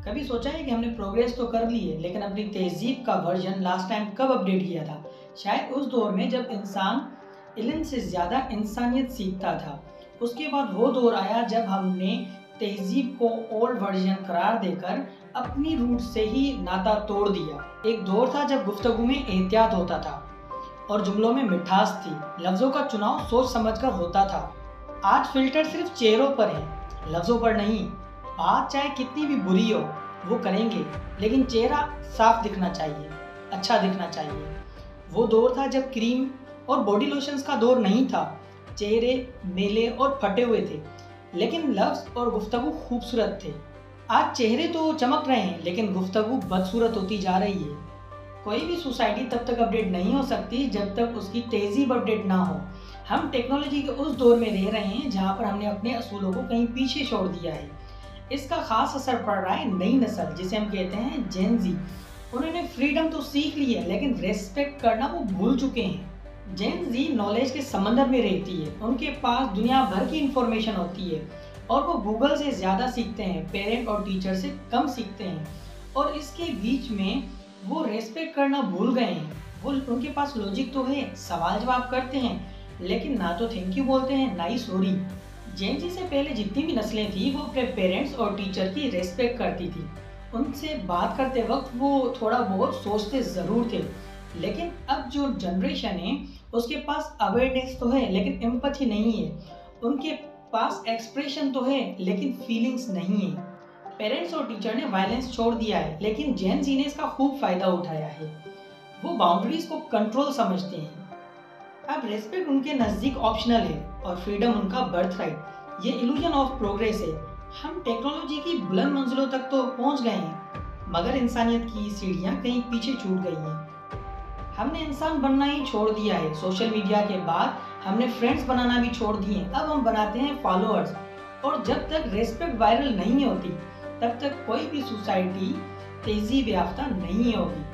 कभी सोचा है कि हमने प्रोग्रेस तो कर ली है, लेकिन अपनी तहज़ीब का वर्जन लास्ट टाइम कब अपडेट किया था? शायद उस दौर में जब इंसान इल्म से ज़्यादा इंसानियत सीखता था। उसके बाद वो दौर आया जब हमने तहज़ीब को ओल्ड वर्जन करार देकर अपनी रूट से ही नाता तोड़ दिया। एक दौर था जब गुफ्तगू में एहतियात होता था और जुमलों में मिठास थी, लफ्ज़ों का चुनाव सोच समझकर होता था। आज फ़िल्टर सिर्फ चेहरों पर है, लफ्ज़ों पर नहीं। बात चाहे कितनी भी बुरी हो, वो करेंगे, लेकिन चेहरा साफ दिखना चाहिए, अच्छा दिखना चाहिए। वो दौर था जब क्रीम और बॉडी लोशंस का दौर नहीं था। चेहरे मेले और फटे हुए थे, लेकिन लफ्ज़ और गुफ्तगू खूबसूरत थे। आज चेहरे तो चमक रहे हैं, लेकिन गुफ्तगू बदसूरत होती जा रही है। कोई भी सोसाइटी तब तक अपडेट नहीं हो सकती जब तक उसकी तहज़ीब अपडेट ना हो। हम टेक्नोलॉजी के उस दौर में रह रहे हैं जहाँ पर हमने अपने असूलों को कहीं पीछे छोड़ दिया है। इसका खास असर पड़ रहा है नई नस्ल, जिसे हम कहते हैं जेन ज़ी। उन्होंने फ्रीडम तो सीख ली है, लेकिन रेस्पेक्ट करना वो भूल चुके हैं। जेन ज़ी नॉलेज के समंदर में रहती है, उनके पास दुनिया भर की इंफॉर्मेशन होती है और वो गूगल से ज़्यादा सीखते हैं, पेरेंट और टीचर से कम सीखते हैं। और इसके बीच में वो रेस्पेक्ट करना भूल गए हैं। वो उनके पास लॉजिक तो है, सवाल जवाब करते हैं, लेकिन ना तो थैंक यू बोलते हैं, ना ही सॉरी। जेन ज़ी से पहले जितनी भी नस्लें थी वो अपने पेरेंट्स और टीचर की रेस्पेक्ट करती थी। उनसे बात करते वक्त वो थोड़ा बहुत सोचते ज़रूर थे, लेकिन अब जो जनरेशन है उसके पास अवेयरनेस तो है, लेकिन एम्पैथी नहीं है। उनके पास एक्सप्रेशन तो है, लेकिन फीलिंग्स नहीं है। पेरेंट्स और टीचर ने वायलेंस छोड़ दिया है, लेकिन जेन ज़ी ने इसका खूब फायदा उठाया है। वो बाउंड्रीज को कंट्रोल समझते हैं। अब रेस्पेक्ट उनके नज़दीक ऑप्शनल है और फ्रीडम उनका बर्थ राइट। ये इल्यूजन ऑफ प्रोग्रेस है। हम टेक्नोलॉजी की बुलंद मंजिलों तक तो पहुंच गए हैं, मगर इंसानियत की सीढ़ियां कहीं पीछे छूट गई हैं। हमने इंसान बनना ही छोड़ दिया है। सोशल मीडिया के बाद हमने फ्रेंड्स बनाना भी छोड़ दिए हैं। अब हम बनाते हैं फॉलोअर्स। और जब तक रेस्पेक्ट वायरल नहीं होती, तब तक कोई भी सोसाइटी तहज़ीब याफ्ता नहीं होगी।